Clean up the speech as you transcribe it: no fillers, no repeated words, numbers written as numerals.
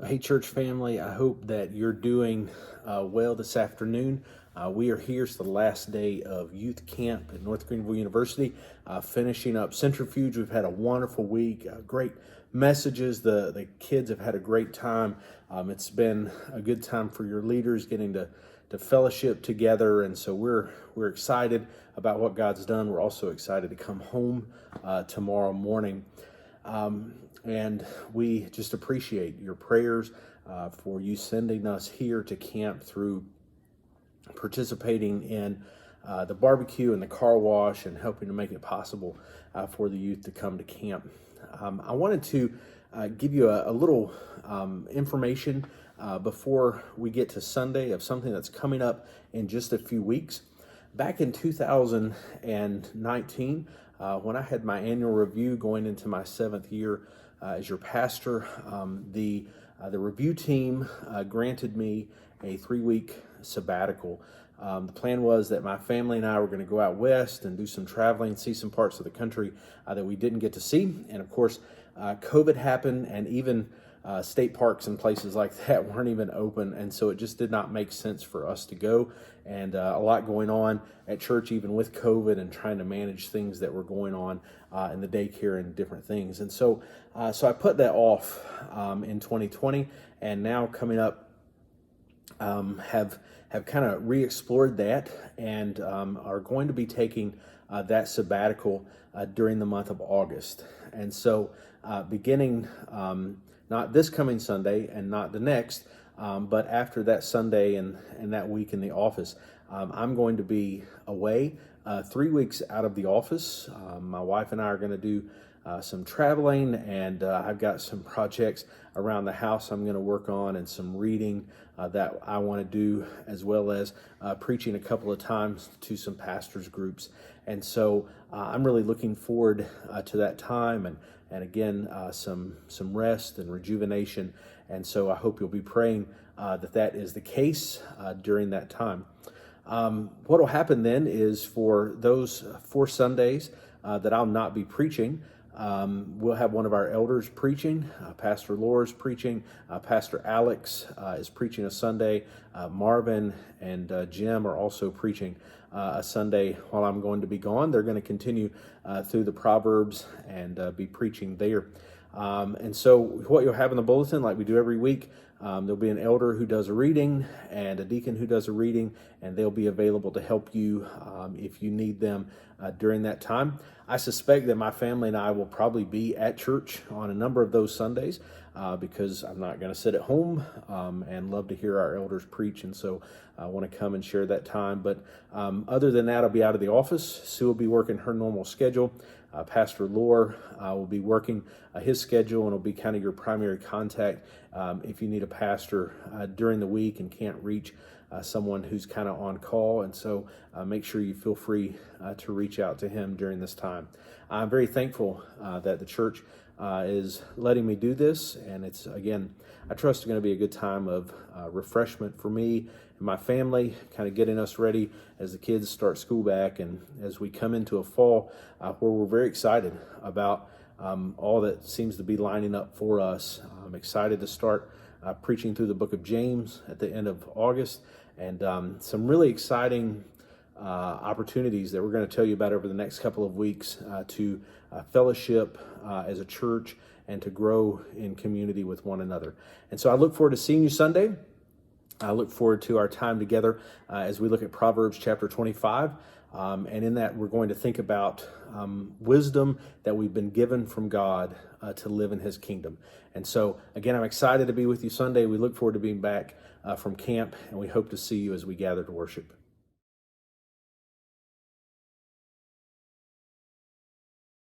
Hey, church family, I hope that you're doing well this afternoon. We are here. It's the last day of youth camp at North Greenville University, finishing up Centrifuge. We've had a wonderful week, great messages. The kids have had a great time. It's been a good time for your leaders getting to fellowship together, and so we're excited about what God's done. We're also excited to come home tomorrow morning. And we just appreciate your prayers for you sending us here to camp, through participating in the barbecue and the car wash and helping to make it possible for the youth to come to camp. I wanted to give you a little information before we get to Sunday of something that's coming up in just a few weeks. Back in 2019, when I had my annual review going into my 7th year as your pastor, the review team granted me a 3-week sabbatical. The plan was that my family and I were going to go out west and do some traveling, see some parts of the country that we didn't get to see. And of course, COVID happened, and even state parks and places like that weren't even open, and so it just did not make sense for us to go. And a lot going on at church, even with COVID, and trying to manage things that were going on in the daycare and different things. And so I put that off in 2020, and now coming up, have kind of re-explored that, and are going to be taking that sabbatical during the month of August. And so beginning not this coming Sunday and not the next, but after that Sunday and that week in the office, I'm going to be away 3 weeks out of the office. My wife and I are going to do some traveling, and I've got some projects around the house I'm going to work on, and some reading that I want to do, as well as preaching a couple of times to some pastors groups. And so I'm really looking forward to that time, and again, some rest and rejuvenation. And so I hope you'll be praying that is the case during that time. What will happen then is, for those 4 Sundays that I'll not be preaching, we'll have one of our elders preaching. Pastor Laura's preaching. Pastor Alex is preaching a Sunday. Marvin and Jim are also preaching a Sunday while I'm going to be gone. They're going to continue through the Proverbs and be preaching there. And so what you'll have in the bulletin, like we do every week, there'll be an elder who does a reading and a deacon who does a reading, and they'll be available to help you if you need them during that time. I suspect that my family and I will probably be at church on a number of those Sundays because I'm not going to sit at home and love to hear our elders preach, and so I want to come and share that time. But other than that, I'll be out of the office. Sue will be working her normal schedule. Pastor Lohr will be working his schedule, and will be kind of your primary contact if you need a pastor during the week and can't reach someone who's kind of on call. And so make sure you feel free to reach out to him during this time. I'm very thankful that the church is letting me do this, and it's, again, I trust it's going to be a good time of refreshment for me and my family, kind of getting us ready as the kids start school back, and as we come into a fall where we're very excited about all that seems to be lining up for us. I'm excited to start preaching through the book of James at the end of August, and some really exciting opportunities that we're going to tell you about over the next couple of weeks to fellowship as a church and to grow in community with one another. And so I look forward to seeing you Sunday. I look forward to our time together as we look at Proverbs chapter 25. And in that, we're going to think about wisdom that we've been given from God to live in his kingdom. And so, again, I'm excited to be with you Sunday. We look forward to being back from camp, and we hope to see you as we gather to worship.